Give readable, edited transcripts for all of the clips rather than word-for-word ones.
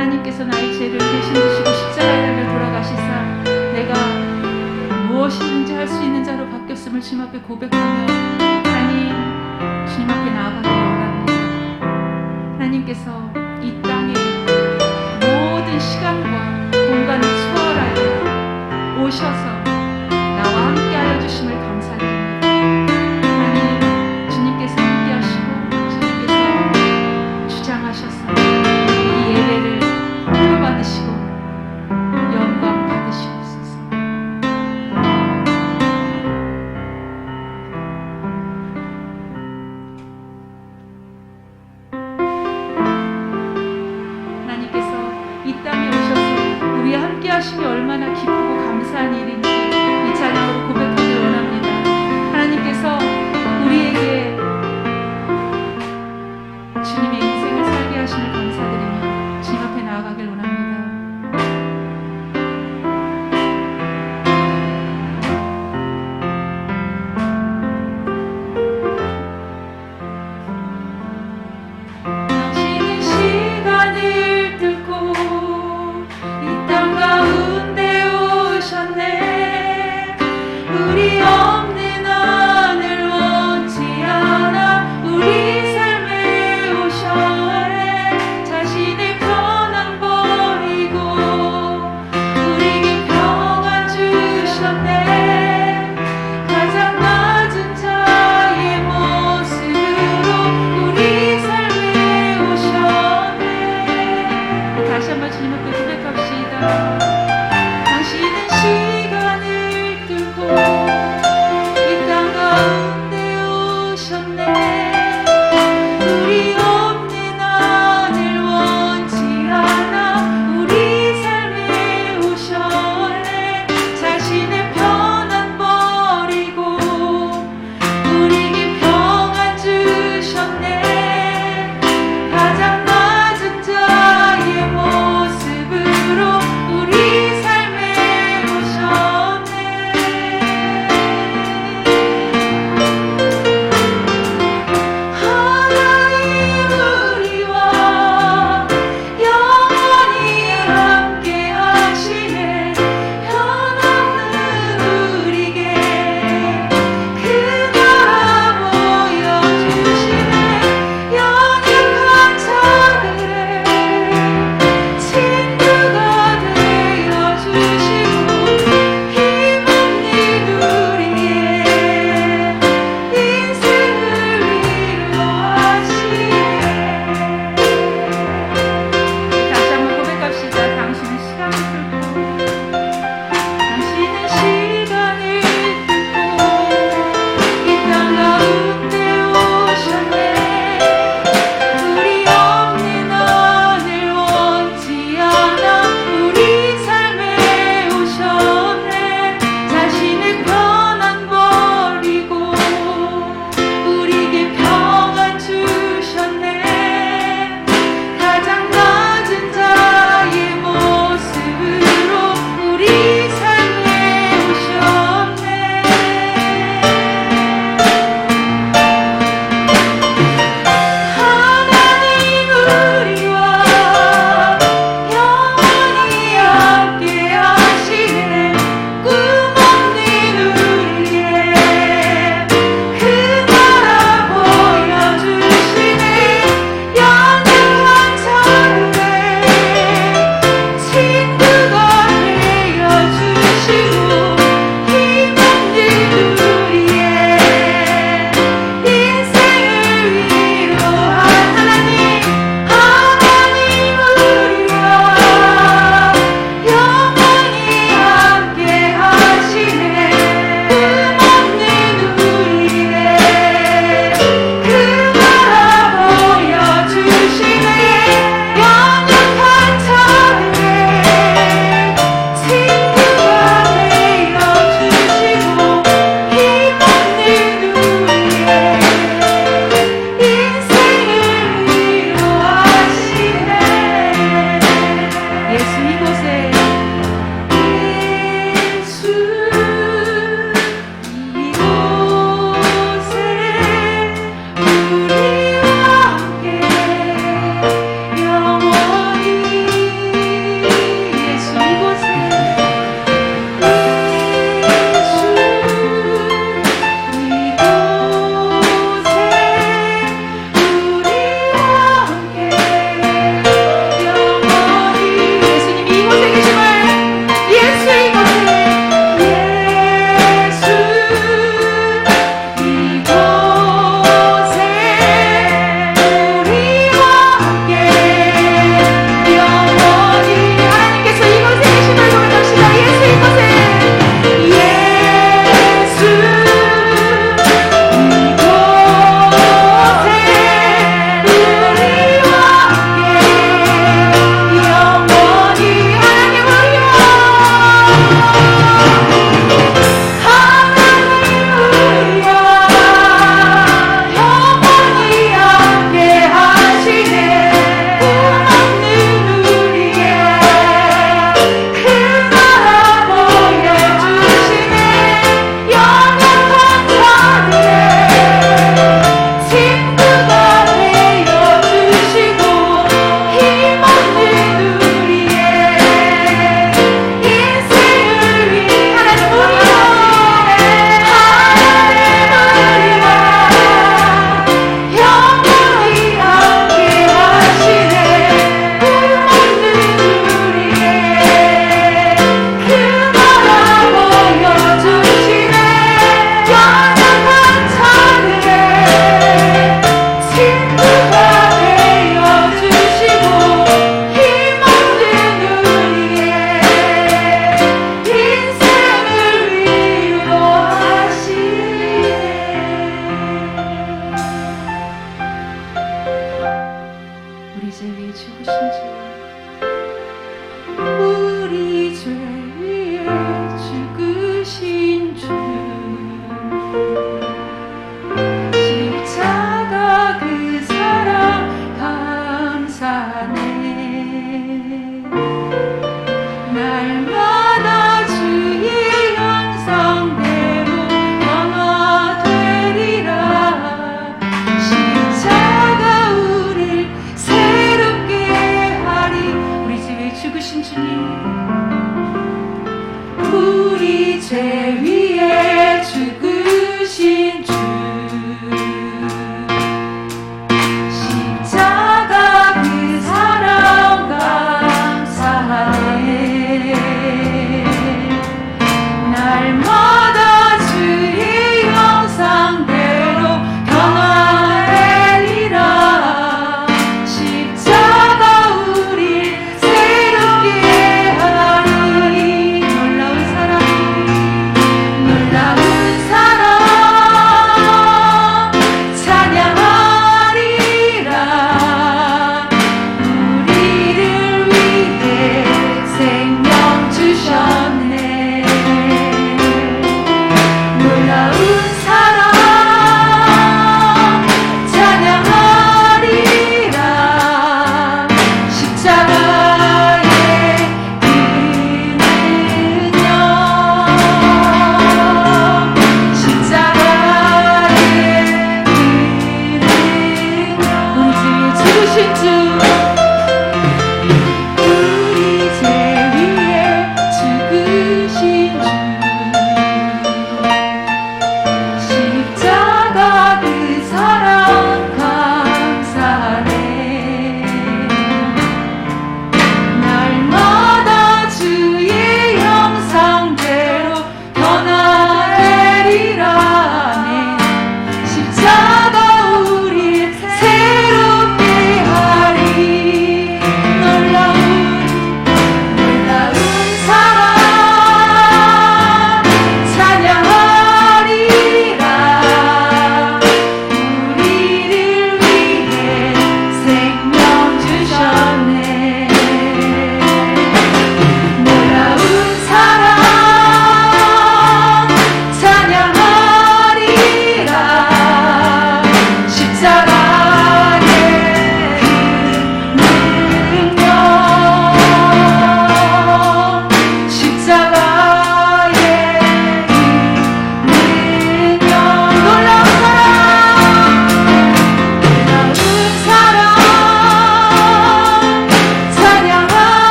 하나님께서 나의 죄를 대신 지시고 십자가에 달려 돌아가시사 내가 무엇이든지 할 수 있는 자로 바뀌었음을 주님 앞에 고백하며 하나님 하나님께서 이 땅에 모든 시간과 공간을 초월하여 오셔서 나와 함께 하여 주심을 감사드립니다. 하나님, 주님께서 함께 하시고 주님께서 주장하셔서 이 예배를 honor 받으시고 영광 받으시옵소서. 하나님께서 이 땅에 오셔서 우리와 함께 하심이 얼마나 기쁘고 감사한 일인지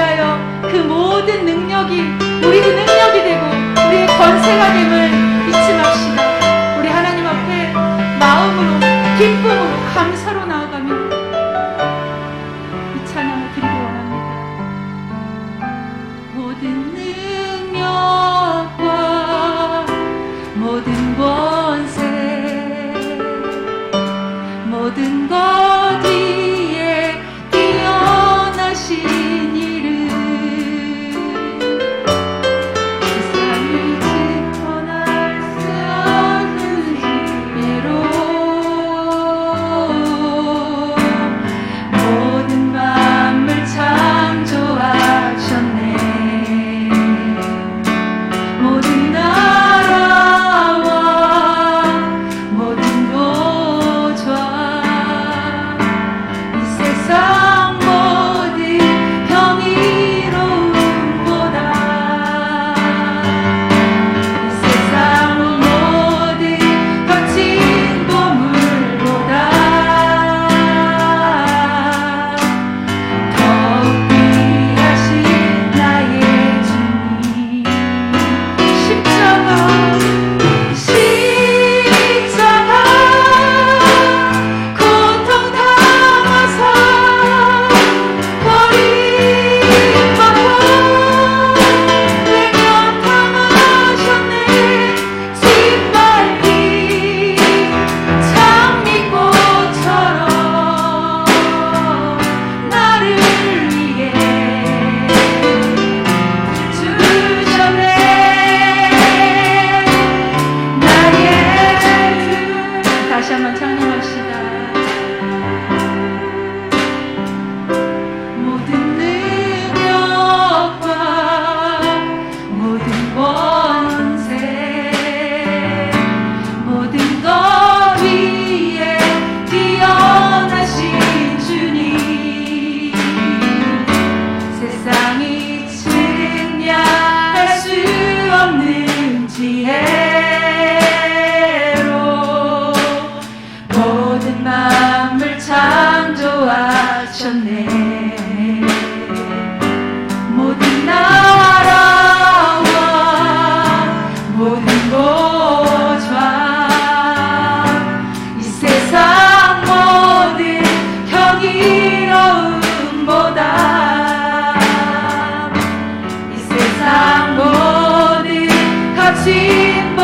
위하여 그 모든 능력이 우리 능력이 되고 우리의 권세가 됨을 잊지 맙시다. 우리 하나님 앞에 마음으로 기쁨으로 감사로 나아가며 이 찬양을 드리기 원합니다. 모든 능력과 모든 권세 모든 것 위에 뛰어나신 이름 세상을 짚어낼 수 없는 지혜로 모든 만물 창조하셨네. 모든 나라와 모든 보좌 이 세상 모든 경이로움보다 이 세상 모든 거친 보물보다 더욱 귀하신 나의 주님. 십자가 고통 담아서 버림받고 외면당하셨네. 짓밟힌 장미꽃처럼 나를 위해 주셨네. 나의 주. 다시 한번 찬양합시다. 모든 능력과 모든 권세 모든 것 위에 뛰어나신 주님 세상이 측량할 수 없는 지혜로 모든 만물 창조하셨네. 모든 나라와 모든 보좌 이 세상 모든 경이로움보다 이 세상 모든 거친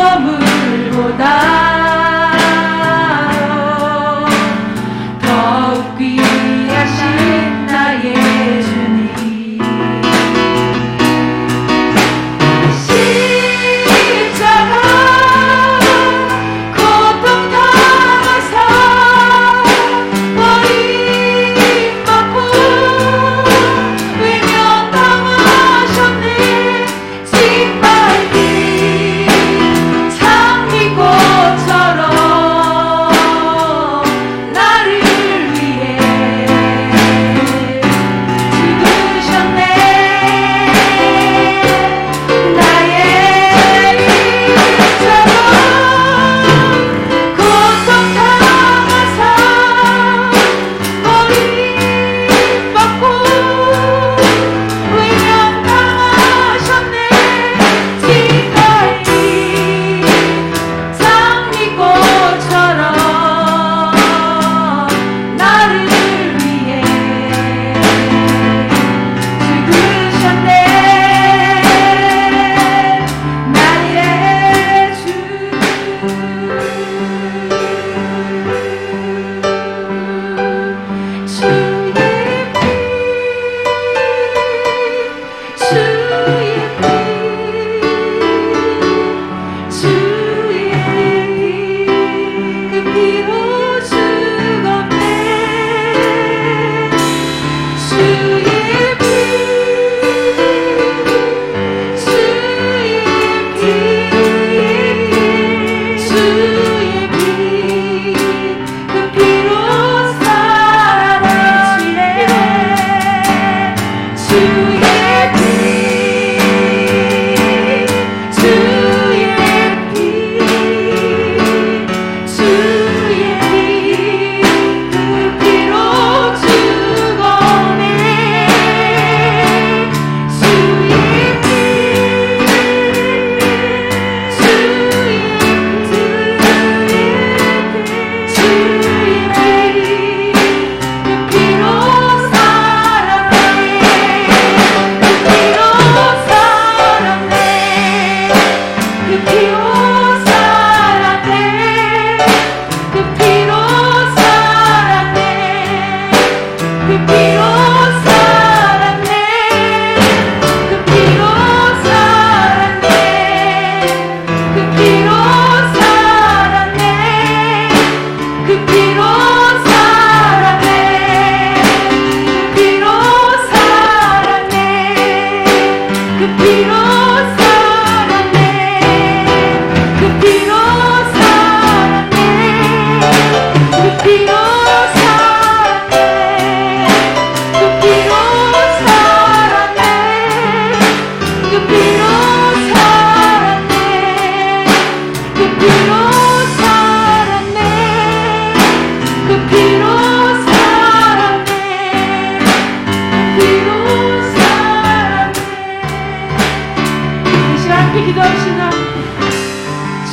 기도합시다.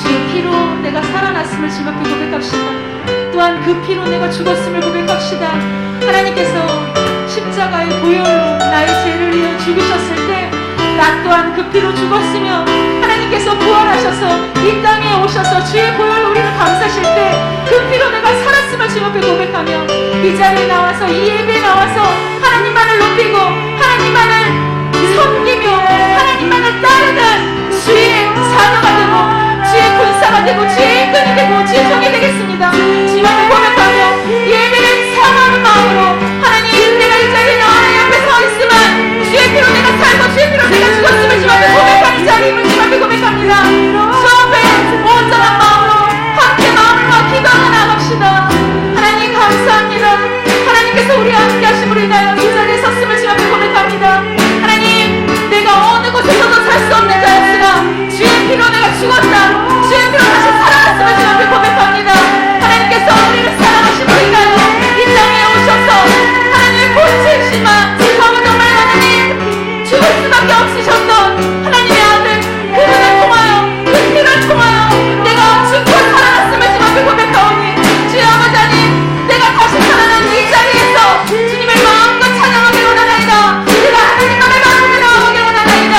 주의 피로 내가 살아났음을 주님 앞에 고백합시다. 또한 그 피로 내가 죽었음을 고백합시다. 하나님께서 십자가의 보혈로 나의 죄를 위해 죽으셨을 때 나 또한 그 피로 죽었으며 하나님께서 부활하셔서 이 땅에 오셔서 주의 보혈로 우리를 감싸실 때 그 피로 내가 살았음을 주님 앞에 고백하며 이 자리에 나와서 이 예배에 나와서 하나님만을 높이고 하나님만을 섬기며 하나님만을 따르는 주의 사도가 되고 주의 군사가 되고 주의 임금이 되고 주의 종이 되겠습니다. 주님 앞에 고백하며 예배를 사모하는 마음으로 하나님 내가 이 자리에 나와 하나님 앞에 서 있으면 주의 피로 내가 살고 주의 피로 내가 죽었음을 주님 앞에 고백하는 자리임을 주님 앞에 고백합니다. 주 앞에 온전한 마음으로 함께 마음을 모아 기도하며 나갑시다. 하나님 감사합니다. 하나님께서 우리와 함께 하심으로 인하여 이 자리에 섰음을 주님 앞에 고백합니다. 하나님 내가 어느 곳에서도 살 수 없는 자였으나 주의 피로 내가 죽었다. 주의 피로 다시 살아났음을 주님 앞에 고백합니다. 하나님께서 우리를 사랑하심으로 인하여 이 땅에 오셔서 하나님의 본체이시만 정말 하나님 죽을 수밖에 없으셨던 하나님의 아들 그분을 통하여 그 피를 통하여 내가 죽고 살아났음을 주님 앞에 고백하오니 주여 아버지 하나님 내가 다시 살아난 이 자리에서 주님을 마음껏 찬양하기로 원하나이다. 내가 하나님만을 마음으로 나오기로 원하나이다.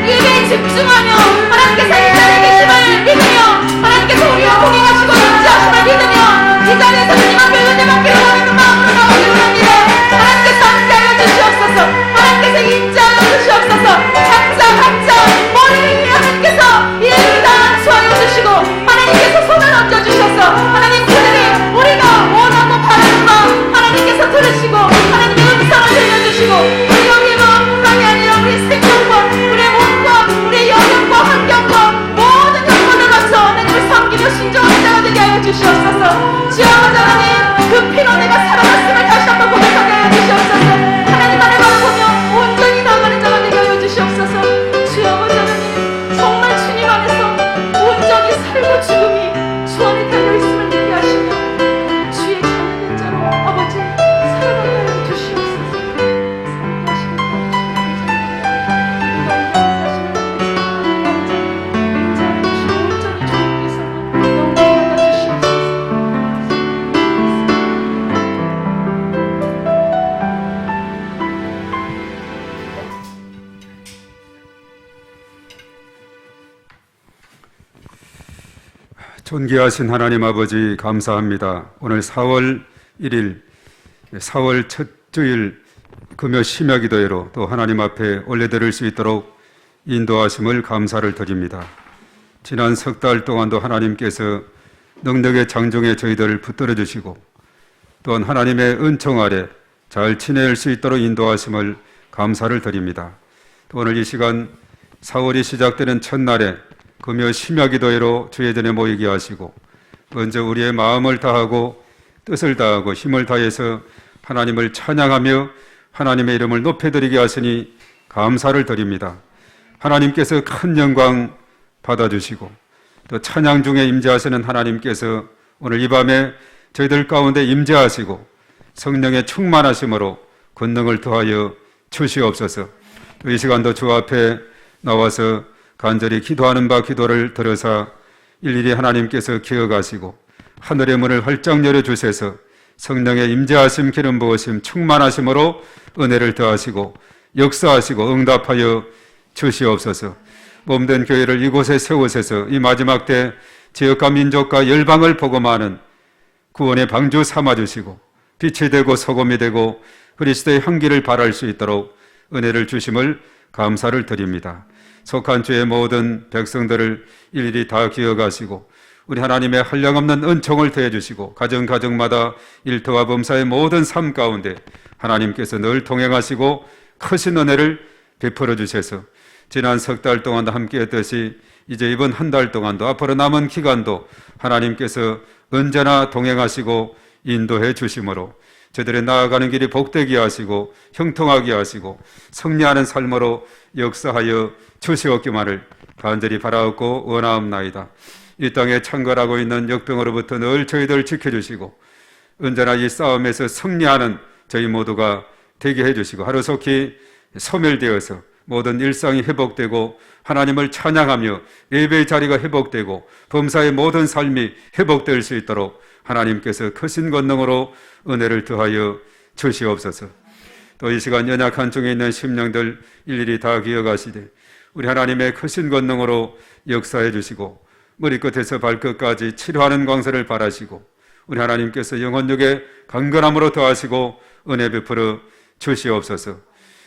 예배에 집중하며 하나님께서 이 자리에 계심을 믿으며 하나님께서 우리와 동행하시고 인자하심을 믿으며 이 자리에서 주님 앞에 은혜 받기로 원하는 마음으로 나오기로 원합니다. 하나님께서 함께하여 주시옵소서. 하나님께서 인자하여 주시옵소서. 장사 각자 머리를 위해 하나님께서 일을 다 수하여 주시고 하나님께서 손을 얹어 주셔서 하나님 그들이 우리가 원하고 바라는 마음 하나님께서 들으시고 하나님의 음성을 들려주시고 우리 영의 마음뿐만이 아니라 우리 생명과 우리의 몸과 우리의 영역과 환경과 모든 것들을 맞춰 하나님을 섬기며 순종하는 자가 되게 하여 주시옵소서. 주여 아버지 하나님 그 피로 내가 살아났음을 다시 한번 고백하게 하여 주시옵소서. 하나님만을 바라보며 온전히 나아가는 자가 되게 하여 주시옵소서. 주여 아버지 하나님 정말 주님 안에서 온전히 살고 죽음이 주 안에 달려있음을 믿게 하시며 주의 자녀된 자로 아버지 살아가게 하여 주시옵소서. 존귀하신 하나님 아버지 감사합니다. 오늘 4월 1일 4월 첫 주일 금요 심야기도회로 또 하나님 앞에 올려드릴 수 있도록 인도하심을 감사를 드립니다. 지난 석 달 동안도 하나님께서 능력의 장중에 저희들을 붙들어 주시고 또한 하나님의 은총 아래 잘 지낼 수 있도록 인도하심을 감사를 드립니다. 또 오늘 이 시간 4월이 시작되는 첫날에 금요 심야기도회로 주의 전에 모이게 하시고 먼저 우리의 마음을 다하고 뜻을 다하고 힘을 다해서 하나님을 찬양하며 하나님의 이름을 높여드리게 하시니 감사를 드립니다. 하나님께서 큰 영광 받아주시고 또 찬양 중에 임재하시는 하나님께서 오늘 이 밤에 저희들 가운데 임재하시고 성령의 충만하심으로 권능을 더하여 주시옵소서. 또 이 시간도 주 앞에 나와서 간절히 기도하는 바 기도를 들으사 일일이 하나님께서 기억하시고 하늘의 문을 활짝 열어주셔서 성령의 임재하심 기름 부으심 충만하심으로 은혜를 더하시고 역사하시고 응답하여 주시옵소서. 몸된 교회를 이곳에 세우셔서 이 마지막 때 지역과 민족과 열방을 복음하는 구원의 방주 삼아주시고 빛이 되고 소금이 되고 그리스도의 향기를 발할 수 있도록 은혜를 주심을 감사를 드립니다. 속한 주의 모든 백성들을 일일이 다 기억하시고 우리 하나님의 한량없는 은총을 더해주시고 가정마다 일터와 범사의 모든 삶 가운데 하나님께서 늘 동행하시고 크신 은혜를 베풀어 주셔서 지난 석 달 동안도 함께했듯이 이제 이번 한 달 동안도 앞으로 남은 기간도 하나님께서 언제나 동행하시고 인도해 주심으로 저들의 나아가는 길이 복되게 하시고 형통하게 하시고 승리하는 삶으로 역사하여 주시옵기만을 간절히 바라옵고 원하옵나이다. 이 땅에 창궐하고 있는 역병으로부터 늘 저희들 지켜주시고 언제나 이 싸움에서 승리하는 저희 모두가 되게 해주시고 하루속히 소멸되어서 모든 일상이 회복되고 하나님을 찬양하며 예배의 자리가 회복되고 범사의 모든 삶이 회복될 수 있도록 하나님께서 크신 권능으로 은혜를 더하여 주시옵소서. 또 이 시간 연약한 중에 있는 심령들 일일이 다 기억하시되 우리 하나님의 크신 권능으로 역사해 주시고 머리끝에서 발끝까지 치료하는 광세를 바라시고 우리 하나님께서 영혼력에 강건함으로 더하시고 은혜 베풀어 주시옵소서.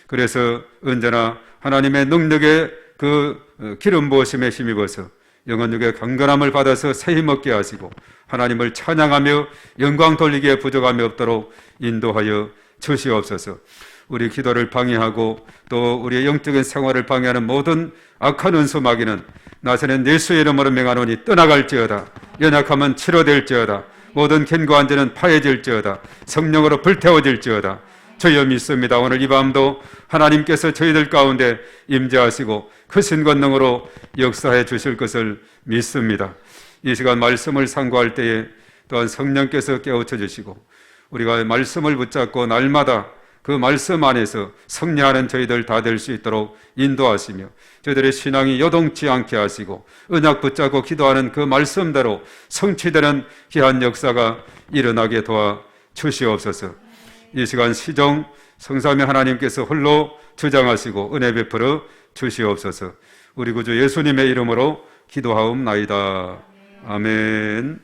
그래서 언제나 하나님의 능력에 그 기름 부으심에 힘입어서 영혼력의 강건함을 받아서 새 힘 얻게 하시고 하나님을 찬양하며 영광 돌리기에 부족함이 없도록 인도하여 주시옵소서. 우리 기도를 방해하고 또 우리의 영적인 생활을 방해하는 모든 악한 은수 마귀는 나서는 예수의 이름으로 명하노니 떠나갈지어다. 연약함은 치료될지어다. 모든 견고한 죄는 파해질지어다. 성령으로 불태워질지어다. 주여 믿습니다. 오늘 이 밤도 하나님께서 저희들 가운데 임재하시고 크신 권능으로 역사해 주실 것을 믿습니다. 이 시간 말씀을 상고할 때에 또한 성령께서 깨우쳐 주시고 우리가 말씀을 붙잡고 날마다 그 말씀 안에서 승리하는 저희들 다 될 수 있도록 인도하시며 저희들의 신앙이 요동치 않게 하시고 언약 붙잡고 기도하는 그 말씀대로 성취되는 귀한 역사가 일어나게 도와 주시옵소서. 이 시간 시종 성삼위 하나님께서 홀로 주장하시고 은혜 베풀어 주시옵소서. 우리 구주 예수님의 이름으로 기도하옵나이다. 아멘.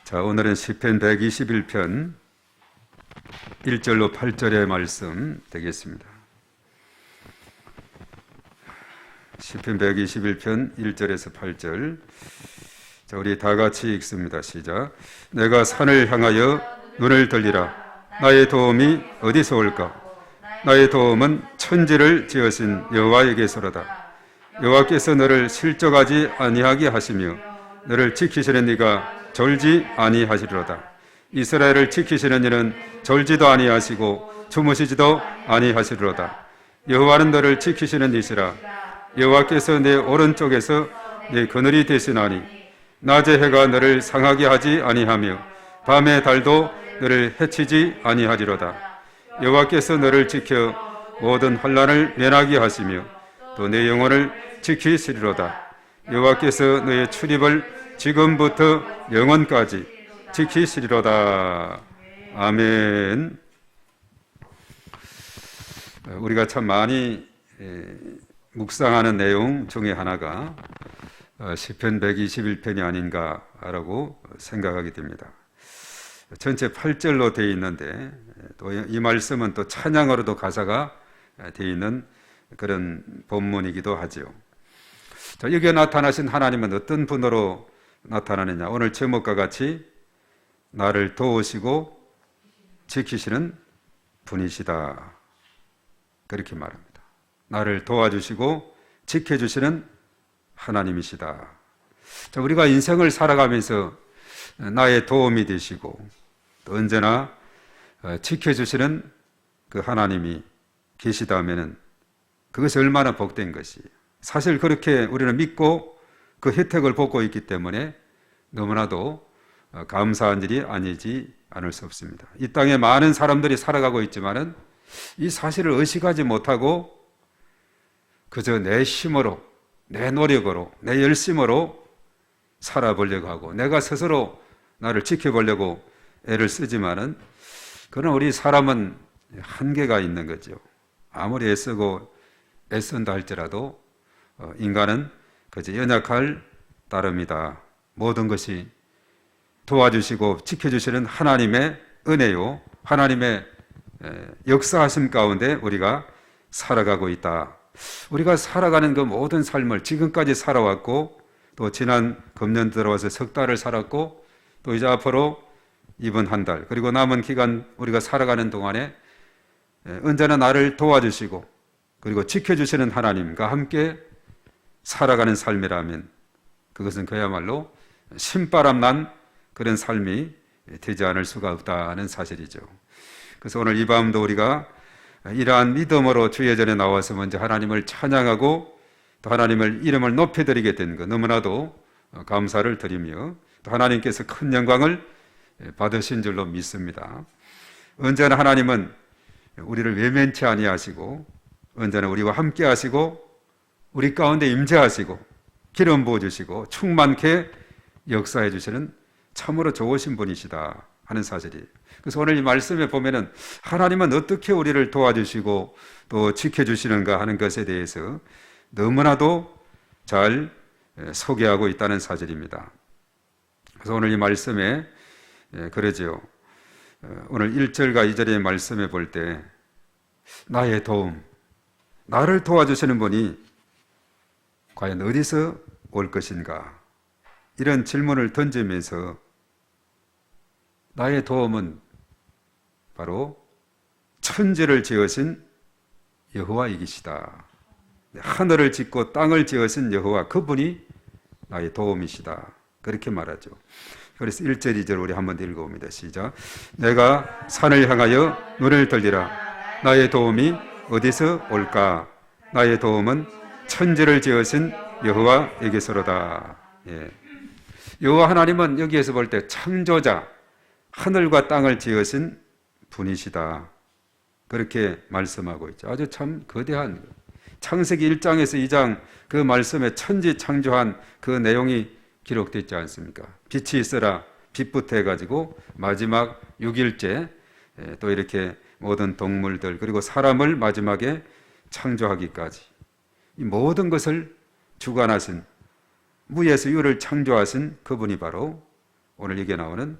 자, 오늘은 시편 121편 1절로 8절의 말씀 되겠습니다. 시편 121편 1절에서 8절. 자, 우리 다 같이 읽습니다. 시작. 내가 산을 향하여 눈을 들리라. 나의 도움이 어디서 올까? 나의 도움은 천지를 지으신 여호와에게서로다. 여호와께서 너를 실족하지 아니하게 하시며 너를 지키시는 이가 졸지 아니하시리로다. 이스라엘을 지키시는 이는 졸지도 아니하시고 주무시지도 아니하시리로다. 여호와는 너를 지키시는 이시라. 여호와께서 내 오른쪽에서 내 그늘이 되시나니 낮의 해가 너를 상하게 하지 아니하며 밤의 달도 너를 해치지 아니하리로다. 여호와께서 너를 지켜 모든 환난을 면하게 하시며 또 내 영혼을 지키시리로다. 여호와께서 너의 출입을 지금부터 영원까지 지키시리로다. 아멘. 우리가 참 많이 묵상하는 내용 중에 하나가 시편 121편이 아닌가라고 생각하게 됩니다. 전체 8절로 되어 있는데 또 이 말씀은 또 찬양으로도 가사가 되어 있는 그런 본문이기도 하죠. 자, 여기에 나타나신 하나님은 어떤 분으로 나타나느냐? 오늘 제목과 같이 나를 도우시고 지키시는 분이시다. 그렇게 말합니다. 나를 도와주시고 지켜주시는 하나님이시다. 자, 우리가 인생을 살아가면서 나의 도움이 되시고 또 언제나 지켜주시는 그 하나님이 계시다면 그것이 얼마나 복된 것이에요. 사실 그렇게 우리는 믿고 그 혜택을 받고 있기 때문에 너무나도 감사한 일이 아니지 않을 수 없습니다. 이 땅에 많은 사람들이 살아가고 있지만은 이 사실을 의식하지 못하고 그저 내 힘으로, 내 노력으로, 내 열심으로 살아보려고 하고 내가 스스로 나를 지켜보려고 애를 쓰지만은 그러나 우리 사람은 한계가 있는 거죠. 아무리 애쓰고 애쓴다 할지라도 인간은 그저 연약할 따름이다. 모든 것이 도와주시고 지켜주시는 하나님의 은혜요, 하나님의 역사하심 가운데 우리가 살아가고 있다. 우리가 살아가는 그 모든 삶을 지금까지 살아왔고 또 지난 금년 들어와서 석 달을 살았고 또 이제 앞으로 이번 한 달 그리고 남은 기간 우리가 살아가는 동안에 언제나 나를 도와주시고 그리고 지켜주시는 하나님과 함께 살아가는 삶이라면 그것은 그야말로 신바람 난 그런 삶이 되지 않을 수가 없다는 사실이죠. 그래서 오늘 이 밤도 우리가 이러한 믿음으로 주의 전에 나와서 먼저 하나님을 찬양하고 또 하나님을 이름을 높여드리게 된 것 너무나도 감사를 드리며 또 하나님께서 큰 영광을 받으신 줄로 믿습니다. 언제나 하나님은 우리를 외면치 아니하시고 언제나 우리와 함께 하시고 우리 가운데 임재하시고 기름 부어주시고 충만케 역사해 주시는 참으로 좋으신 분이시다 하는 사실이에요. 그래서 오늘 이 말씀에 보면은 하나님은 어떻게 우리를 도와주시고 또 지켜주시는가 하는 것에 대해서 너무나도 잘 소개하고 있다는 사실입니다. 그래서 오늘 이 말씀에 그러죠. 오늘 1절과 2절의 말씀에 볼 때 나의 도움, 나를 도와주시는 분이 과연 어디서 올 것인가? 이런 질문을 던지면서 나의 도움은 바로 천지를 지으신 여호와이시다. 하늘을 짓고 땅을 지으신 여호와 그분이 나의 도움이시다. 그렇게 말하죠. 그래서 1절, 2절 우리 한번 읽어봅니다. 시작. 내가 산을 향하여 눈을 들리라. 나의 도움이 어디서 올까? 나의 도움은 천지를 지으신 여호와에게서로다. 예. 여호와 하나님은 여기에서 볼 때 창조자, 하늘과 땅을 지으신 분이시다. 그렇게 말씀하고 있죠. 아주 참 거대한 창세기 1장에서 2장 그 말씀에 천지 창조한 그 내용이 기록되어 있지 않습니까? 빛이 있어라 빛부터 해가지고 마지막 6일째 또 이렇게 모든 동물들 그리고 사람을 마지막에 창조하기까지 이 모든 것을 주관하신 무에서 유를 창조하신 그분이 바로 오늘 이게 나오는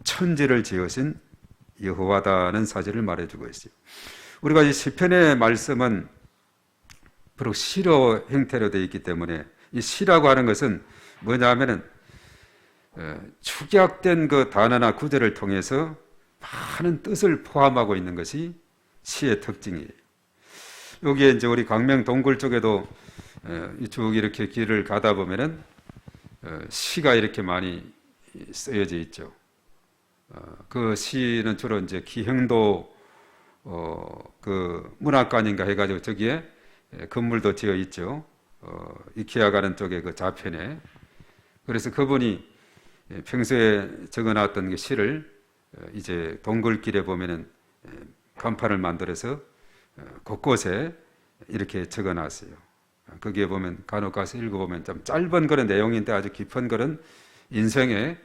천지를 지으신 여호와다는 사실을 말해주고 있어요. 우리가 이 시편의 말씀은 비록 시로 형태로 되어 있기 때문에 이 시라고 하는 것은 뭐냐 하면은 축약된 그 단어나 구절을 통해서 많은 뜻을 포함하고 있는 것이 시의 특징이에요. 여기에 이제 우리 광명 동굴 쪽에도 쭉 이렇게 길을 가다 보면은 시가 이렇게 많이 쓰여져 있죠. 그 시는 주로 이제 기흥도 그 문학관인가 해가지고 저기에 건물도 지어 있죠. 이케아 가는 쪽에 그 좌편에. 그래서 그분이 평소에 적어놨던 그 시를 이제 동굴길에 보면은 간판을 만들어서 곳곳에 이렇게 적어놨어요. 거기에 보면 간혹 가서 읽어보면 좀 짧은 그런 내용인데 아주 깊은 그런 인생의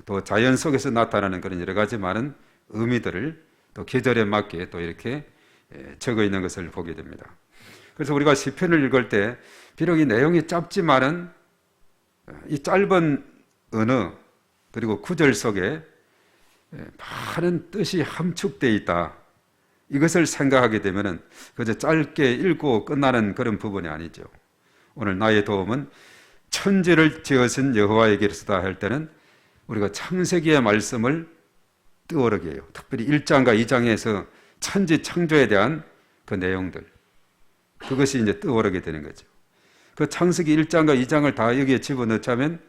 또 자연 속에서 나타나는 그런 여러 가지 많은 의미들을 또 계절에 맞게 또 이렇게 적어 있는 것을 보게 됩니다. 그래서 우리가 시편을 읽을 때 비록 이 내용이 짧지만은 이 짧은 언어 그리고 구절 속에 많은 뜻이 함축되어 있다. 이것을 생각하게 되면은 그저 짧게 읽고 끝나는 그런 부분이 아니죠. 오늘 나의 도움은 천지를 지으신 여호와에게로서다 할 때는 우리가 창세기의 말씀을 떠오르게 해요. 특별히 1장과 2장에서 천지 창조에 대한 그 내용들 그것이 이제 떠오르게 되는 거죠. 그 창세기 1장과 2장을 다 여기에 집어넣자면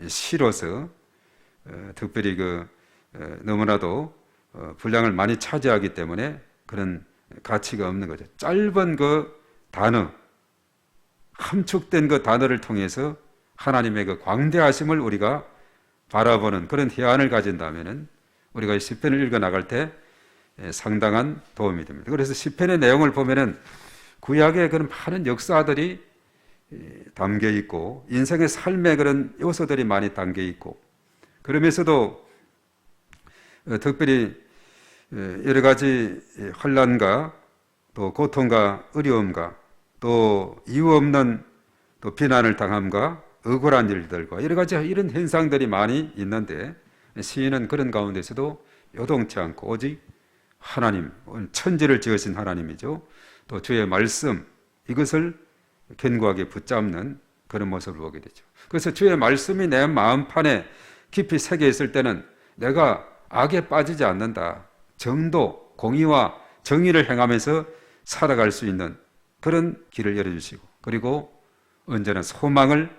시로서 특별히 그 너무나도 분량을 많이 차지하기 때문에 그런 가치가 없는 거죠. 짧은 그 단어, 함축된 그 단어를 통해서 하나님의 그 광대하심을 우리가 바라보는 그런 희안을 가진다면은 우리가 이 시편을 읽어 나갈 때 상당한 도움이 됩니다. 그래서 시편의 내용을 보면은 구약의 그런 많은 역사들이 담겨 있고 인생의 삶의 그런 요소들이 많이 담겨 있고 그러면서도 특별히 여러 가지 환난과 또 고통과 어려움과 또 이유 없는 또 비난을 당함과 억울한 일들과 여러 가지 이런 현상들이 많이 있는데 시인은 그런 가운데서도 요동치 않고 오직 하나님, 천지를 지으신 하나님이죠. 또 주의 말씀 이것을 견고하게 붙잡는 그런 모습을 보게 되죠. 그래서 주의 말씀이 내 마음판에 깊이 새겨 있을 때는 내가 악에 빠지지 않는다. 정도, 공의와 정의를 행하면서 살아갈 수 있는 그런 길을 열어주시고, 그리고 언제나 소망을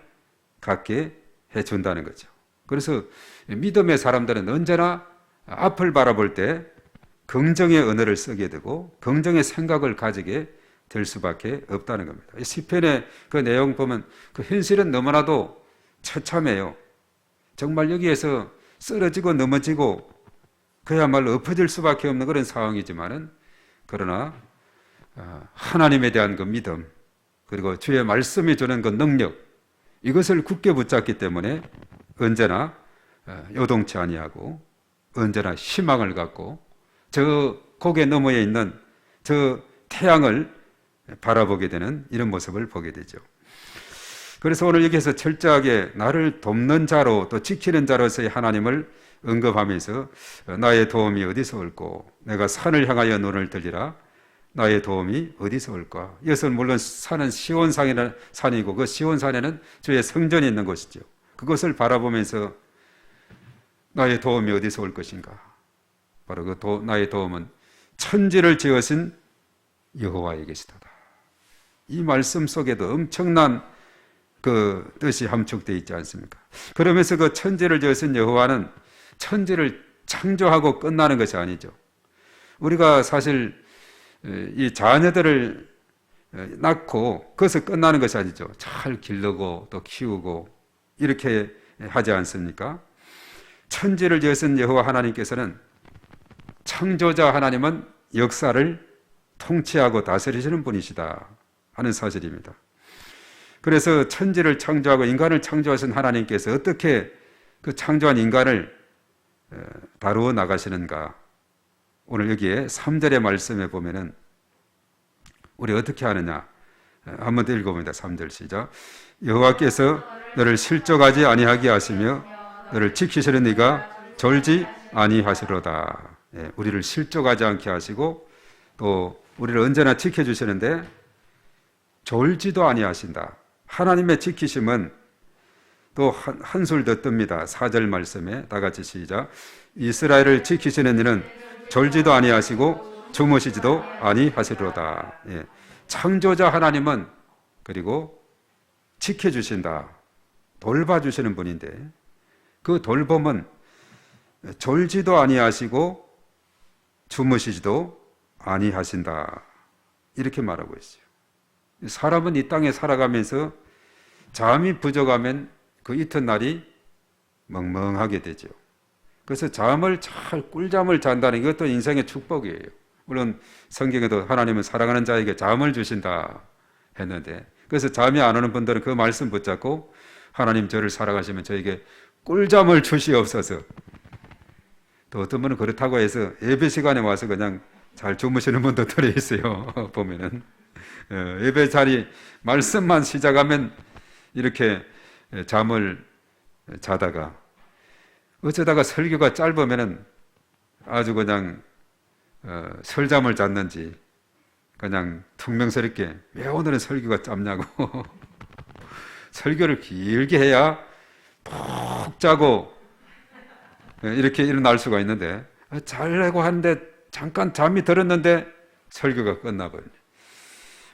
갖게 해준다는 거죠. 그래서 믿음의 사람들은 언제나 앞을 바라볼 때 긍정의 언어를 쓰게 되고 긍정의 생각을 가지게 될 수밖에 없다는 겁니다. 시편의 그 내용 보면 그 현실은 너무나도 처참해요. 정말 여기에서 쓰러지고 넘어지고 그야말로 엎어질 수밖에 없는 그런 상황이지만은, 그러나 하나님에 대한 그 믿음, 그리고 주의 말씀이 주는 그 능력, 이것을 굳게 붙잡기 때문에 언제나 요동치 아니하고 언제나 희망을 갖고 저 고개 너머에 있는 저 태양을 바라보게 되는 이런 모습을 보게 되죠. 그래서 오늘 여기에서 철저하게 나를 돕는 자로 또 지키는 자로서의 하나님을 언급하면서 나의 도움이 어디서 올꼬? 내가 산을 향하여 눈을 들리라. 나의 도움이 어디서 올까? 이것은 물론 산은 시온산이라는 산이고 그 시온산에는 주의 성전이 있는 곳이죠. 그것을 바라보면서 나의 도움이 어디서 올 것인가? 바로 나의 도움은 천지를 지으신 여호와의 계시도다. 이 말씀 속에도 엄청난 그 뜻이 함축되어 있지 않습니까? 그러면서 그 천지를 지으신 여호와는 천지를 창조하고 끝나는 것이 아니죠. 우리가 사실 이 자녀들을 낳고 그것을 끝나는 것이 아니죠. 잘 기르고 또 키우고 이렇게 하지 않습니까? 천지를 지으신 여호와 하나님께서는, 창조자 하나님은 역사를 통치하고 다스리시는 분이시다 하는 사실입니다. 그래서 천지를 창조하고 인간을 창조하신 하나님께서 어떻게 그 창조한 인간을 다루어 나가시는가? 오늘 여기에 3절의 말씀에 보면은 우리 어떻게 하느냐? 한번 더 읽어봅니다. 3절 시작. 여호와께서 너를 실족하지 아니하게 하시며 너를 지키시는 이가 졸지 아니하시로다. 우리를 실족하지 않게 하시고 또 우리를 언제나 지켜주시는데 졸지도 아니하신다. 하나님의 지키심은 또 한술 더 뜹니다. 4절 말씀에 다 같이 시작. 이스라엘을 지키시는 이는 졸지도 아니하시고 주무시지도 아니하시로다. 창조자 하나님은 그리고 지켜주신다, 돌봐주시는 분인데 그 돌봄은 졸지도 아니하시고 주무시지도 아니하신다, 이렇게 말하고 있어요. 사람은 이 땅에 살아가면서 잠이 부족하면 그 이튿날이 멍멍하게 되죠. 그래서 잠을 잘 꿀잠을 잔다는 이것도 인생의 축복이에요. 물론 성경에도 하나님은 사랑하는 자에게 잠을 주신다 했는데, 그래서 잠이 안 오는 분들은 그 말씀 붙잡고 하나님 저를 사랑하시면 저에게 꿀잠을 주시옵소서. 또 어떤 분은 그렇다고 해서 예배 시간에 와서 그냥 잘 주무시는 분도 들어 있어요. 보면은 예배 자리 말씀만 시작하면 이렇게 잠을 자다가 어쩌다가 설교가 짧으면은 아주 그냥 설잠을 잤는지 그냥 퉁명스럽게 왜 오늘은 설교가 짧냐고 설교를 길게 해야 푹 자고 이렇게 일어날 수가 있는데, 자려고 하는데 잠깐 잠이 들었는데 설교가 끝나버려요.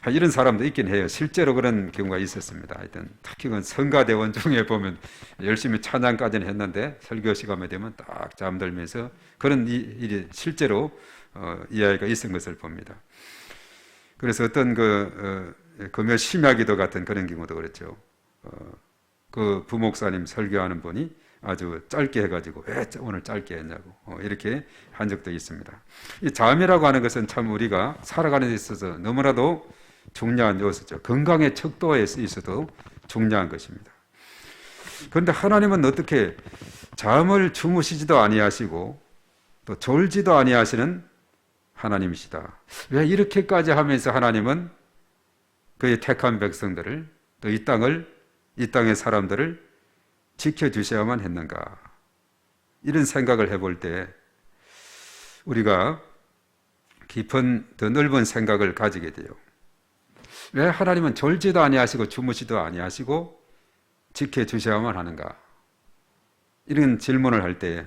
이런 사람도 있긴 해요. 실제로 그런 경우가 있었습니다. 하여튼 특히 그 성가대원 중에 보면 열심히 찬양까지는 했는데 설교 시간에 되면 딱 잠들면서 그런 일이 실제로 이야기가 있은 것을 봅니다. 그래서 어떤 금요 심야기도 같은 그런 경우도 그렇죠. 그 부목사님 설교하는 분이 아주 짧게 해가지고 왜 오늘 짧게 했냐고 이렇게 한 적도 있습니다. 이 잠이라고 하는 것은 참 우리가 살아가는 데 있어서 너무나도 중요한 요소죠. 건강의 척도에 있어도 중요한 것입니다. 그런데 하나님은 어떻게 잠을 주무시지도 아니하시고 또 졸지도 아니하시는 하나님이시다. 왜 이렇게까지 하면서 하나님은 그의 택한 백성들을 또 이 땅의 사람들을 지켜주셔야만 했는가? 이런 생각을 해볼 때 우리가 깊은 더 넓은 생각을 가지게 돼요. 왜 하나님은 졸지도 아니하시고 주무시도 아니하시고 지켜주셔야만 하는가? 이런 질문을 할 때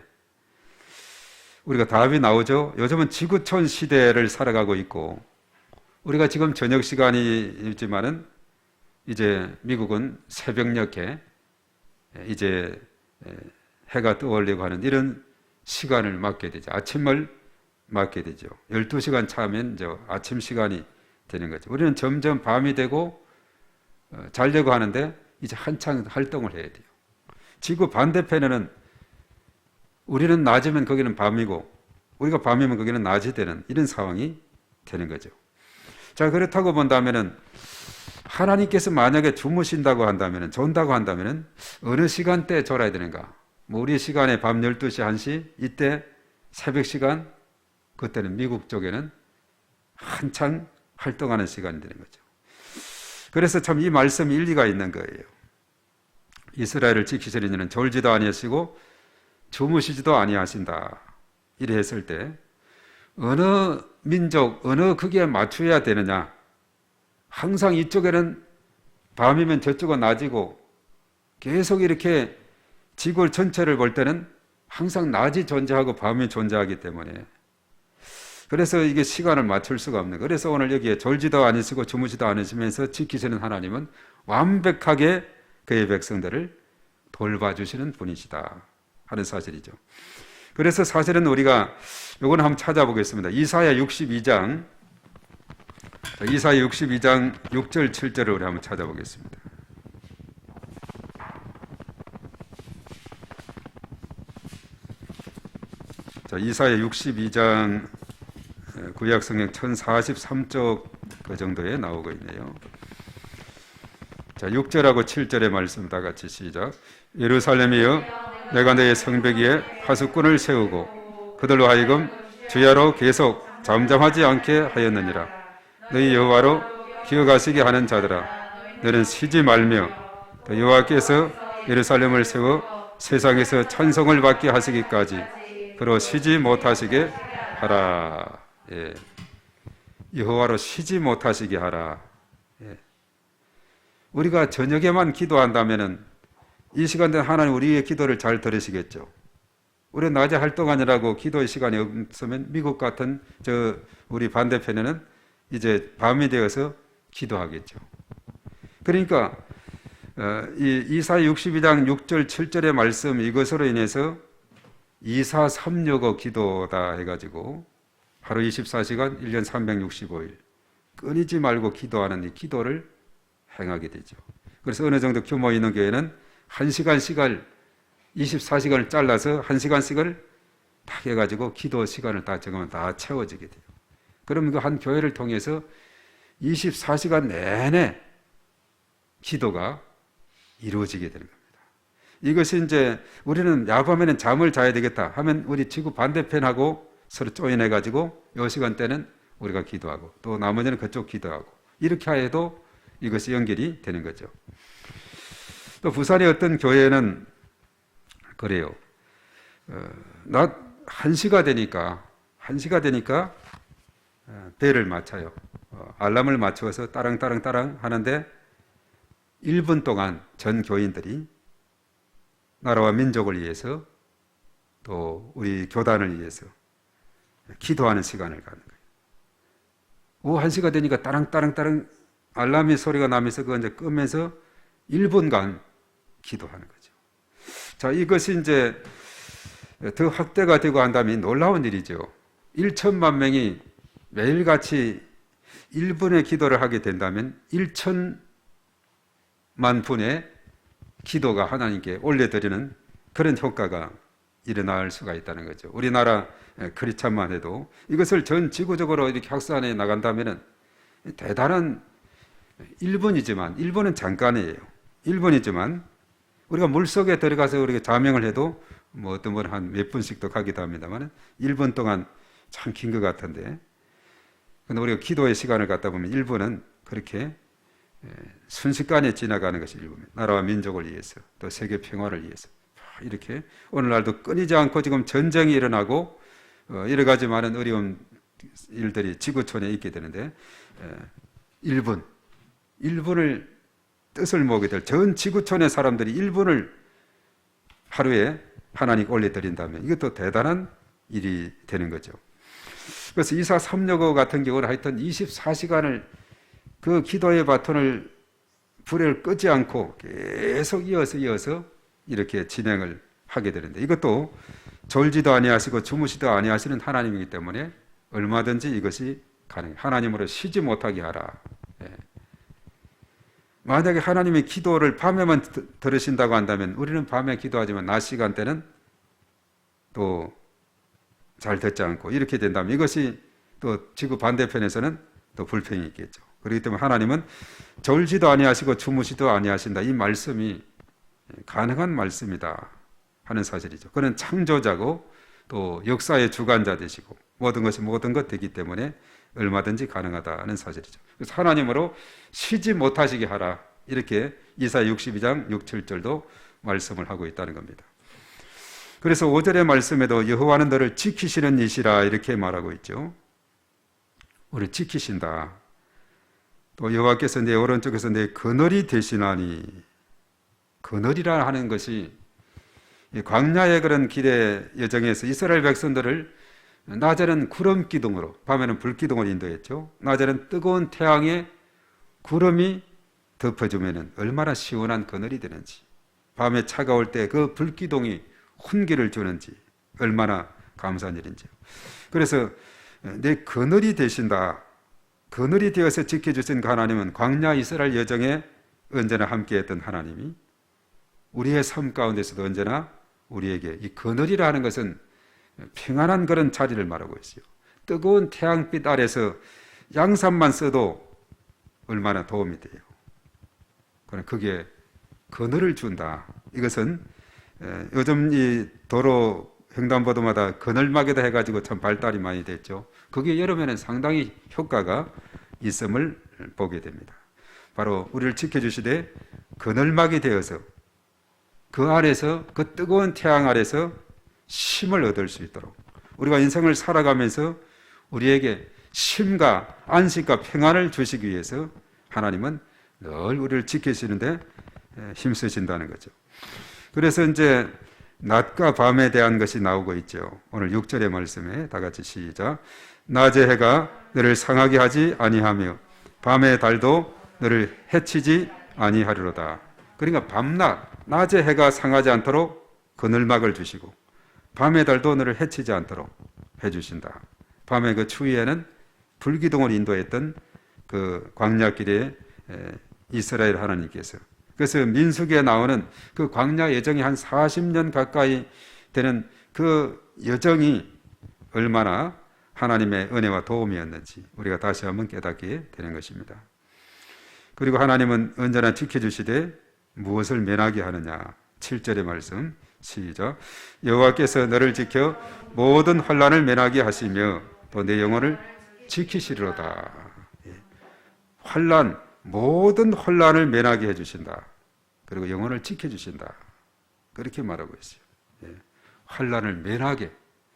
우리가 답이 나오죠. 요즘은 지구촌 시대를 살아가고 있고 우리가 지금 저녁 시간이지만은 이제 미국은 새벽녘에 이제 해가 떠오르려고 하는 이런 시간을 맞게 되죠. 아침을 맞게 되죠. 12시간 차면 이제 아침 시간이 되는 거죠. 우리는 점점 밤이 되고 자려고 하는데 이제 한창 활동을 해야 돼요. 지구 반대편에는 우리는 낮이면 거기는 밤이고 우리가 밤이면 거기는 낮이 되는 이런 상황이 되는 거죠. 자, 그렇다고 본다면은 하나님께서 만약에 주무신다고 한다면은 존다고 한다면은 어느 시간대에 졸아야 되는가? 뭐 우리 시간에 밤 12시, 1시 이때 새벽 시간 그때는 미국 쪽에는 한창 활동하는 시간이 되는 거죠. 그래서 참 이 말씀이 일리가 있는 거예요. 이스라엘을 지키시는 이는 졸지도 아니하시고 주무시지도 아니하신다. 이래 했을 때 어느 민족, 어느 극에 맞춰야 되느냐? 항상 이쪽에는 밤이면 저쪽은 낮이고 계속 이렇게 지구 전체를 볼 때는 항상 낮이 존재하고 밤이 존재하기 때문에 그래서 이게 시간을 맞출 수가 없는 거예요. 그래서 오늘 여기에 졸지도 아니시고 주무시도 않으시면서 지키시는 하나님은 완벽하게 그의 백성들을 돌봐주시는 분이시다 하는 사실이죠. 그래서 사실은 우리가 요거는 한번 찾아보겠습니다. 이사야 62장 6절 7절을 우리 한번 찾아보겠습니다. 자, 이사야 62장 구약성경 1043쪽 그 정도에 나오고 있네요. 자, 6절하고 7절의 말씀 다 같이 시작. 예루살렘이여 내가 너의 성벽 위에 파수꾼을 세우고 그들로 하여금 주야로 계속 잠잠하지 않게 하였느니라. 너희 여호와로 기억하시게 하는 자들아 너는 쉬지 말며 또 여호와께서 예루살렘을 세워 세상에서 찬송을 받게 하시기까지 그로 쉬지 못하시게 하라. 예. 여호와로 쉬지 못하시게 하라. 예. 우리가 저녁에만 기도한다면은 이 시간대 하나님 우리의 기도를 잘 들으시겠죠. 우리는 낮에 활동하느라고 기도의 시간이 없으면 미국 같은 저 우리 반대편에는 이제 밤이 되어서 기도하겠죠. 그러니까 이 이사야 62장 6절 7절의 말씀 이것으로 인해서 2436어 기도다 해가지고 하루 24시간 1년 365일 끊이지 말고 기도하는 이 기도를 행하게 되죠. 그래서 어느 정도 규모 있는 교회는 1시간씩을 24시간을 잘라서 1시간씩을 딱 해가지고 기도 시간을 다 정하면 다 채워지게 돼요. 그러면 그 한 교회를 통해서 24시간 내내 기도가 이루어지게 되는 겁니다. 이것이 이제 우리는 야밤에는 잠을 자야 되겠다 하면 우리 지구 반대편하고 서로 조인해가지고 이 시간대는 우리가 기도하고 또 나머지는 그쪽 기도하고 이렇게 해도 이것이 연결이 되는 거죠. 또 부산의 어떤 교회는 그래요. 낮 1시가 되니까 벨을 맞춰요. 알람을 맞춰서 따랑따랑 하는데 1분 동안 전 교인들이 나라와 민족을 위해서 또 우리 교단을 위해서 기도하는 시간을 갖는 거예요. 오후 1시가 되니까 따랑따랑 알람의 소리가 나면서 그거 이제 끄면서 1분간 기도하는 거죠. 자, 이것이 이제 더 확대가 되고 한다면 놀라운 일이죠. 1천만 명이 매일같이 1분의 기도를 하게 된다면 1천만 분의 기도가 하나님께 올려드리는 그런 효과가 일어날 수가 있다는 거죠. 우리나라 크리스찬만 해도 이것을 전 지구적으로 이렇게 확산해 나간다면 대단한 1분은 잠깐이에요. 1분이지만 우리가 물속에 들어가서 우리가 자명을 해도 뭐 어떤 분은 한 몇 분씩도 가기도 합니다만 1분 동안 참 긴 것 같은데 근데 우리가 기도의 시간을 갖다 보면 1분은 그렇게 순식간에 지나가는 것이 1분입니다. 나라와 민족을 위해서 또 세계 평화를 위해서 이렇게 오늘날도 끊이지 않고 지금 전쟁이 일어나고 여러 가지 많은 어려운 일들이 지구촌에 있게 되는데 1분을 뜻을 모으게 될 전 지구촌의 사람들이 1분을 하루에 하나님께 올려드린다면 이것도 대단한 일이 되는 거죠. 그래서 이사 365 같은 경우는 하여튼 24시간을 그 기도의 바톤을 불을 끄지 않고 계속 이어서 이렇게 진행을 하게 되는데, 이것도 졸지도 아니하시고 주무시도 아니하시는 하나님이기 때문에 얼마든지 이것이 가능해요. 하나님으로 쉬지 못하게 하라. 예. 만약에 하나님의 기도를 밤에만 들으신다고 한다면 우리는 밤에 기도하지만 낮 시간대는 또 잘 듣지 않고 이렇게 된다면 이것이 또 지구 반대편에서는 또 불평이 있겠죠. 그렇기 때문에 하나님은 졸지도 아니하시고 주무시도 아니하신다. 이 말씀이 가능한 말씀이다 하는 사실이죠. 그는 창조자고 또 역사의 주관자 되시고 모든 것이 모든 것 되기 때문에 얼마든지 가능하다는 사실이죠. 그래서 하나님으로 쉬지 못하시게 하라. 이렇게 이사야 62장 6, 7절도 말씀을 하고 있다는 겁니다. 그래서 5절의 말씀에도 여호와는 너를 지키시는 이시라 이렇게 말하고 있죠. 우리 지키신다. 또 여호와께서 내 오른쪽에서 내 그늘이 되시나니, 그늘이라 하는 것이 광야의 그런 길의 여정에서 이스라엘 백성들을 낮에는 구름 기둥으로, 밤에는 불 기둥으로 인도했죠. 낮에는 뜨거운 태양에 구름이 덮어주면 얼마나 시원한 그늘이 되는지, 밤에 차가울 때 그 불 기둥이 훈기를 주는지 얼마나 감사한 일인지요. 그래서 내 그늘이 되신다. 그늘이 되어서 지켜주신 그 하나님은 광야 이스라엘 여정에 언제나 함께했던 하나님이 우리의 삶 가운데서도 언제나 우리에게 이 그늘이라는 것은 평안한 그런 자리를 말하고 있어요. 뜨거운 태양빛 아래서 양산만 써도 얼마나 도움이 돼요. 그러나 그게 그늘을 준다. 이것은 요즘 이 도로 횡단보도마다 그늘막에다 해가지고 참 발달이 많이 됐죠. 그게 여름에는 상당히 효과가 있음을 보게 됩니다. 바로 우리를 지켜주시되 그늘막이 되어서 그 아래서, 그 뜨거운 태양 아래서 쉼을 얻을 수 있도록, 우리가 인생을 살아가면서 우리에게 쉼과 안식과 평안을 주시기 위해서 하나님은 늘 우리를 지키시는데 힘쓰신다는 거죠. 그래서 이제 낮과 밤에 대한 것이 나오고 있죠. 오늘 6절의 말씀에 다 같이 시작. 낮의 해가 너를 상하게 하지 아니하며 밤의 달도 너를 해치지 아니하리로다. 그러니까 밤낮, 낮의 해가 상하지 않도록 그늘막을 주시고 밤의 달도 너를 해치지 않도록 해주신다. 밤의 그 추위에는 불기둥을 인도했던 그 광야길에 이스라엘 하나님께서, 그래서 민수기에 나오는 그 광야 여정이 한 40년 가까이 되는 그 여정이 얼마나 하나님의 은혜와 도움이었는지 우리가 다시 한번 깨닫게 되는 것입니다. 그리고 하나님은 언제나 지켜주시되 무엇을 면하게 하느냐. 7절의 말씀 시작. 여호와께서 너를 지켜 모든 환난을 면하게 하시며 또 내 영혼을 지키시리로다. 환난, 모든 환난을 면하게 해주신다. 그리고 영혼을 지켜주신다. 그렇게 말하고 있어요. 환난을 면하게,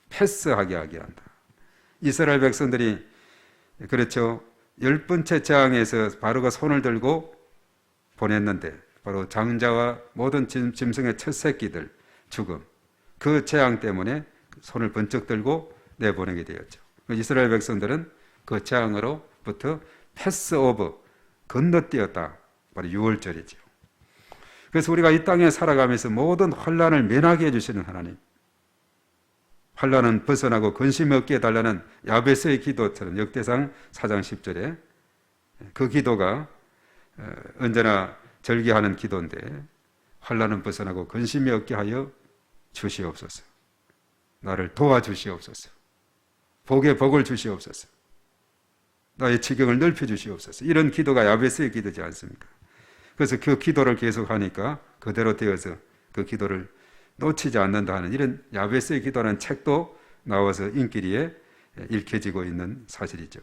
패스하게 하게 한다. 이스라엘 백성들이 그렇죠. 10번째 재앙에서 바로가 손을 들고 보냈는데, 바로 장자와 모든 짐승의 첫 새끼들 죽음, 그 재앙 때문에 손을 번쩍 들고 내보내게 되었죠. 이스라엘 백성들은 그 재앙으로부터 패스 오브, 건너뛰었다. 바로 6월절이죠. 그래서 우리가 이 땅에 살아가면서 모든 환난을 면하게 해주시는 하나님, 환난은 벗어나고 근심이 없게 해달라는 야베스의 기도처럼 역대상 4장 10절에 그 기도가 언제나 절개하는 기도인데, 환난은 벗어나고 근심이 없게 하여 주시옵소서. 나를 도와주시옵소서. 복에 복을 주시옵소서. 나의 지경을 넓혀주시옵소서. 이런 기도가 야베스의 기도지 않습니까? 그래서 그 기도를 계속하니까 그대로 되어서 그 기도를 놓치지 않는다 하는 이런 야베스의 기도라는 책도 나와서 인기리에 읽혀지고 있는 사실이죠.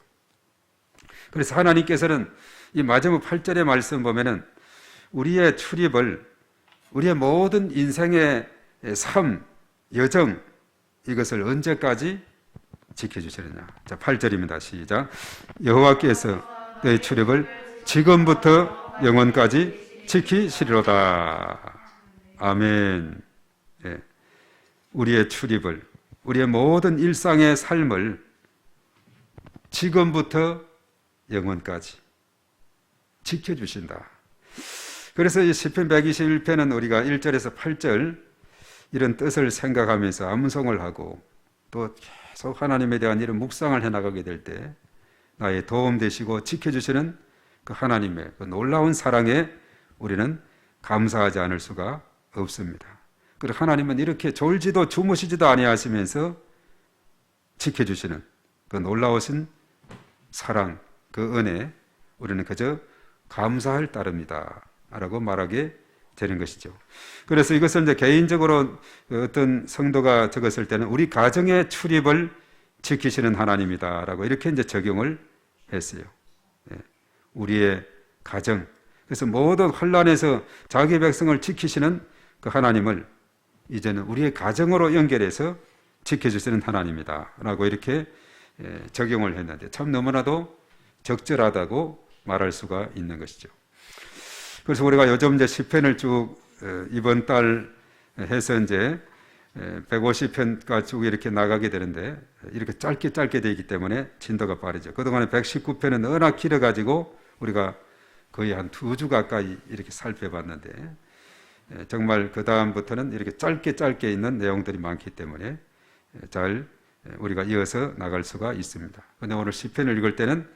그래서 하나님께서는 이 마지막 8절의 말씀 보면은 우리의 출입을, 우리의 모든 인생의 삶, 여정, 이것을 언제까지 지켜주시느냐. 자, 8절입니다. 시작. 여호와께서 너의 출입을 지금부터 영원까지 지키시리로다. 아멘. 우리의 출입을, 우리의 모든 일상의 삶을 지금부터 영원까지 지켜주신다. 그래서 이 시편 121편은 우리가 1절에서 8절 이런 뜻을 생각하면서 암송을 하고 또 계속 하나님에 대한 이런 묵상을 해나가게 될 때 나의 도움 되시고 지켜주시는 그 하나님의 그 놀라운 사랑에 우리는 감사하지 않을 수가 없습니다. 그리고 하나님은 이렇게 졸지도 주무시지도 아니하시면서 지켜주시는 그 놀라우신 사랑, 그 은혜, 우리는 그저 감사할 따름이다 라고 말하게 되는 것이죠. 그래서 이것을 이제 개인적으로 어떤 성도가 적었을 때는 우리 가정의 출입을 지키시는 하나님이다 라고 이렇게 이제 적용을 했어요. 우리의 가정. 그래서 모든 혼란에서 자기 백성을 지키시는 그 하나님을 이제는 우리의 가정으로 연결해서 지켜주시는 하나님이다 라고 이렇게 적용을 했는데 참 너무나도 적절하다고 말할 수가 있는 것이죠. 그래서 우리가 요즘 이제 시편을 쭉 이번 달 해서 이제 150편까지 쭉 이렇게 나가게 되는데 이렇게 짧게 되어 있기 때문에 진도가 빠르죠. 그동안에 119편은 워낙 길어가지고 우리가 거의 한 2주 가까이 이렇게 살펴봤는데 정말 그 다음부터는 이렇게 짧게 있는 내용들이 많기 때문에 잘 우리가 이어서 나갈 수가 있습니다. 그런데 오늘 시편을 읽을 때는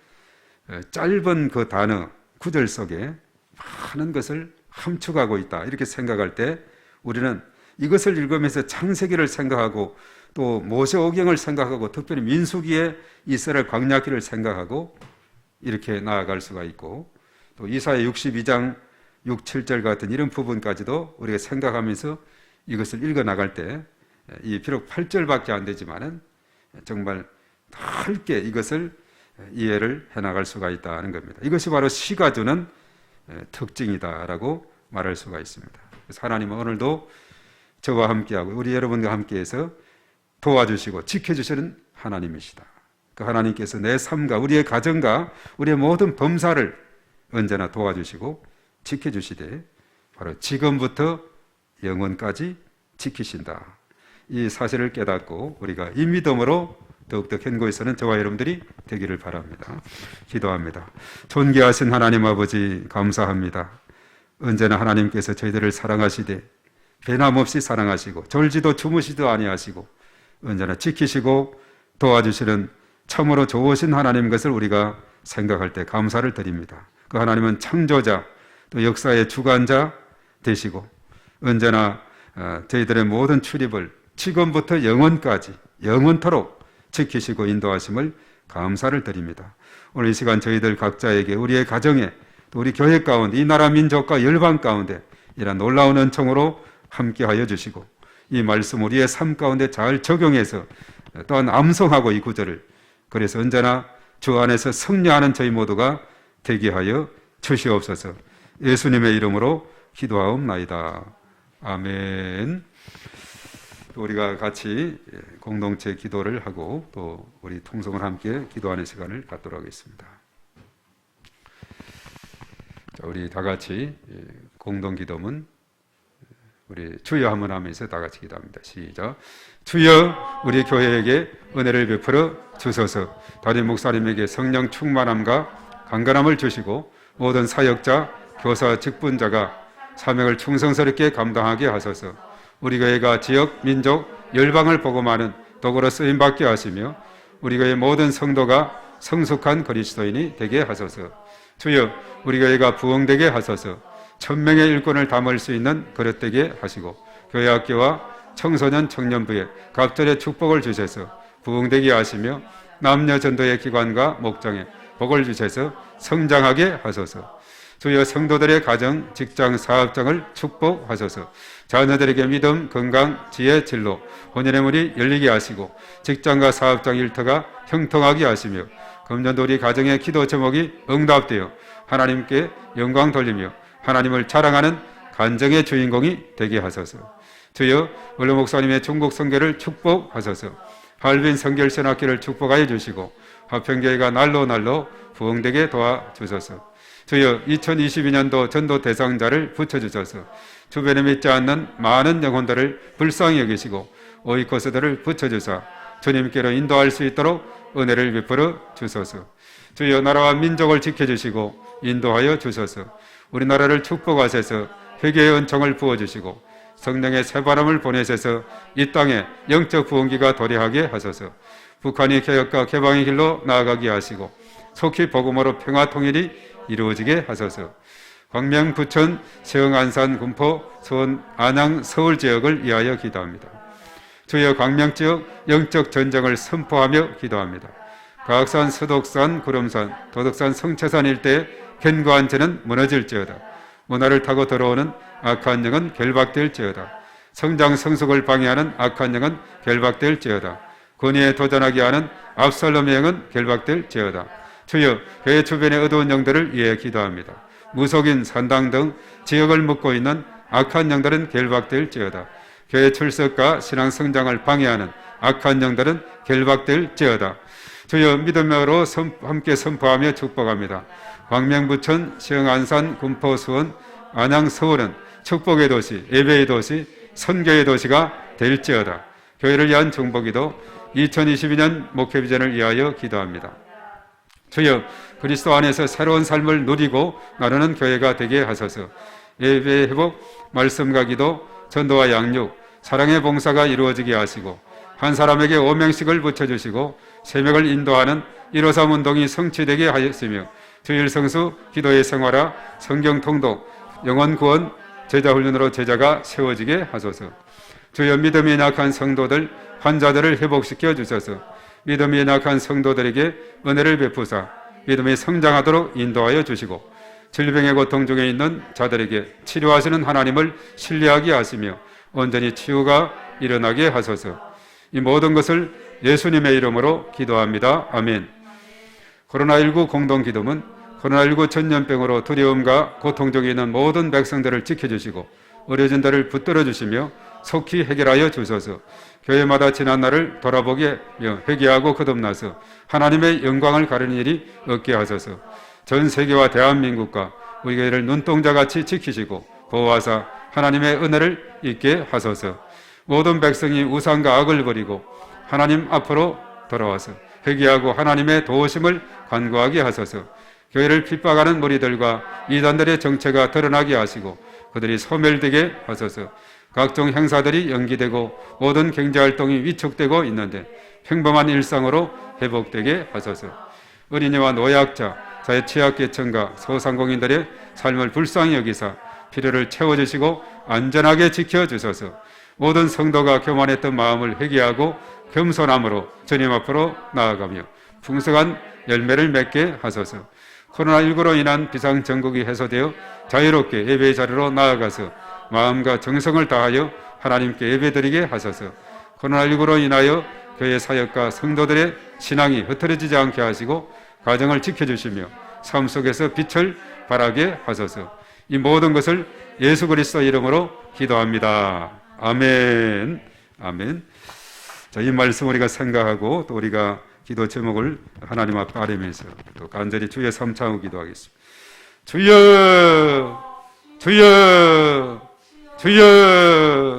짧은 그 단어, 구절 속에 많은 것을 함축하고 있다 이렇게 생각할 때 우리는 이것을 읽으면서 창세기를 생각하고 또 모세오경을 생각하고 특별히 민수기의 이스라엘 광야기를 생각하고 이렇게 나아갈 수가 있고 또 이사야 62장 6, 7절 같은 이런 부분까지도 우리가 생각하면서 이것을 읽어 나갈 때 이 비록 8절밖에 안 되지만은 정말 넓게 이것을 이해를 해 나갈 수가 있다는 겁니다. 이것이 바로 시가 주는 특징이다라고 말할 수가 있습니다. 그래서 하나님은 오늘도 저와 함께하고 우리 여러분과 함께해서 도와주시고 지켜주시는 하나님이시다. 그 하나님께서 내 삶과 우리의 가정과 우리의 모든 범사를 언제나 도와주시고 지켜주시되 바로 지금부터 영원까지 지키신다. 이 사실을 깨닫고 우리가 이 믿음으로 더욱더 견고해서는 저와 여러분들이 되기를 바랍니다. 기도합니다. 존귀하신 하나님 아버지 감사합니다. 언제나 하나님께서 저희들을 사랑하시되 변함없이 사랑하시고 졸지도 주무시도 아니하시고 언제나 지키시고 도와주시는 참으로 좋으신 하나님 것을 우리가 생각할 때 감사를 드립니다. 그 하나님은 창조자 또 역사의 주관자 되시고 언제나 저희들의 모든 출입을 지금부터 영원까지 영원토록 지키시고 인도하심을 감사를 드립니다. 오늘 이 시간 저희들 각자에게 우리의 가정에 또 우리 교회 가운데 이 나라 민족과 열방 가운데 이런 놀라운 은총으로 함께하여 주시고 이 말씀 우리의 삶 가운데 잘 적용해서 또한 암송하고 이 구절을 그래서 언제나 주 안에서 승리하는 저희 모두가 되게 하여 주시옵소서. 예수님의 이름으로 기도하옵나이다. 아멘. 우리가 같이 공동체 기도를 하고 또 우리 통성을 함께 기도하는 시간을 갖도록 하겠습니다. 자, 우리 다 같이 공동 기도문 우리 주여 한번 하면서 다 같이 기도합니다. 시작. 주여 우리 교회에게 은혜를 베풀어 주소서. 담임 목사님에게 성령 충만함과 강건함을 주시고 모든 사역자, 교사, 직분자가 사명을 충성스럽게 감당하게 하소서. 우리 교회가 지역, 민족, 열방을 복음하는 도구로 쓰임받게 하시며 우리 교회 모든 성도가 성숙한 그리스도인이 되게 하소서. 주여 우리 교회가 부흥되게 하소서. 1000명의 일꾼을 담을 수 있는 그릇 되게 하시고 교회 학교와 청소년 청년부에 각절의 축복을 주셔서 부흥되게 하시며 남녀 전도의 기관과 목장에 복을 주셔서 성장하게 하소서. 주여 성도들의 가정, 직장, 사업장을 축복하소서. 자녀들에게 믿음, 건강, 지혜, 진로, 혼연의 문이 열리게 하시고 직장과 사업장 일터가 형통하게 하시며 금년도 우리 가정의 기도 제목이 응답되어 하나님께 영광 돌리며 하나님을 자랑하는 간증의 주인공이 되게 하소서. 주여 원로 목사님의 중국 선교를 축복하소서. 할빈 선결신학교를 축복하여 주시고 화평교회가 날로 부흥되게 도와주소서. 주여 2022년도 전도 대상자를 붙여주셔서 주변에 믿지 않는 많은 영혼들을 불쌍히 여기시고 오이코스들을 붙여주사 주님께로 인도할 수 있도록 은혜를 베풀어 주소서. 주여 나라와 민족을 지켜주시고 인도하여 주소서. 우리나라를 축복하셔서 회개의 은총을 부어주시고 성령의 새바람을 보내셔서 이 땅에 영적 부흥기가 도래하게 하소서. 북한이 개혁과 개방의 길로 나아가게 하시고 속히 복음으로 평화 통일이 이루어지게 하소서. 광명, 부천, 세흥, 안산, 군포, 수원, 안양, 서울 지역을 위하여 기도합니다. 주여 광명 지역 영적 전쟁을 선포하며 기도합니다. 가악산, 서독산, 구름산, 도덕산, 성채산 일대의 견고한 전은 무너질지어다. 문화를 타고 들어오는 악한 영은 결박될지어다. 성장 성숙을 방해하는 악한 영은 결박될지어다. 권위에 도전하게 하는 압살롬의 영은 결박될지어다. 주여 교회 주변의 어두운 영들을 위해 기도합니다. 무속인, 산당 등 지역을 묶고 있는 악한 영들은 결박될지어다. 교회 출석과 신앙 성장을 방해하는 악한 영들은 결박될지어다. 주여 믿음으로 함께 선포하며 축복합니다. 광명, 부천, 시흥, 안산, 군포, 수원, 안양, 서울은 축복의 도시, 예배의 도시, 선교의 도시가 될지어다. 교회를 위한 중보기도 2022년 목회비전을 위하여 기도합니다. 주여 그리스도 안에서 새로운 삶을 누리고 나누는 교회가 되게 하소서. 예배의 회복, 말씀과 기도, 전도와 양육, 사랑의 봉사가 이루어지게 하시고 한 사람에게 오명식을 붙여주시고 새벽을 인도하는 153 운동이 성취되게 하였으며 주일 성수, 기도의 생활화, 성경 통독, 영혼 구원, 제자 훈련으로 제자가 세워지게 하소서. 주여 믿음이 약한 성도들, 환자들을 회복시켜 주소서. 믿음이 약한 성도들에게 은혜를 베푸사 믿음이 성장하도록 인도하여 주시고 질병의 고통 중에 있는 자들에게 치료하시는 하나님을 신뢰하게 하시며 온전히 치유가 일어나게 하소서. 이 모든 것을 예수님의 이름으로 기도합니다. 아멘. 코로나19 공동기도문 코로나19 전염병으로 두려움과 고통 중에 있는 모든 백성들을 지켜주시고 어려진들을 붙들어 주시며 속히 해결하여 주소서. 교회마다 지난 날을 돌아보게 하며 회개하고 거듭나서 하나님의 영광을 가르는 일이 없게 하소서. 전 세계와 대한민국과 우리 교회를 눈동자같이 지키시고 보호하사 하나님의 은혜를 있게 하소서. 모든 백성이 우상과 악을 버리고 하나님 앞으로 돌아와서 회개하고 하나님의 도우심을 간구하게 하소서. 교회를 핍박하는 무리들과 이단들의 정체가 드러나게 하시고 그들이 소멸되게 하소서. 각종 행사들이 연기되고 모든 경제활동이 위축되고 있는데 평범한 일상으로 회복되게 하소서. 어린이와 노약자, 자의 취약계층과 소상공인들의 삶을 불쌍히 여기사 필요를 채워주시고 안전하게 지켜주소서. 모든 성도가 교만했던 마음을 회개하고 겸손함으로 주님 앞으로 나아가며 풍성한 열매를 맺게 하소서. 코로나19로 인한 비상정국이 해소되어 자유롭게 예배의 자리로 나아가서 마음과 정성을 다하여 하나님께 예배드리게 하소서. 코로나19로 인하여 교회 사역과 성도들의 신앙이 흐트러지지 않게 하시고 가정을 지켜주시며 삶 속에서 빛을 발하게 하소서. 이 모든 것을 예수 그리스도 이름으로 기도합니다. 아멘. 아멘. 자, 이 말씀 우리가 생각하고 또 우리가 기도 제목을 하나님 앞에 아뢰면서 또 간절히 주의 삼창후 기도하겠습니다. 주여, 주여, 주여.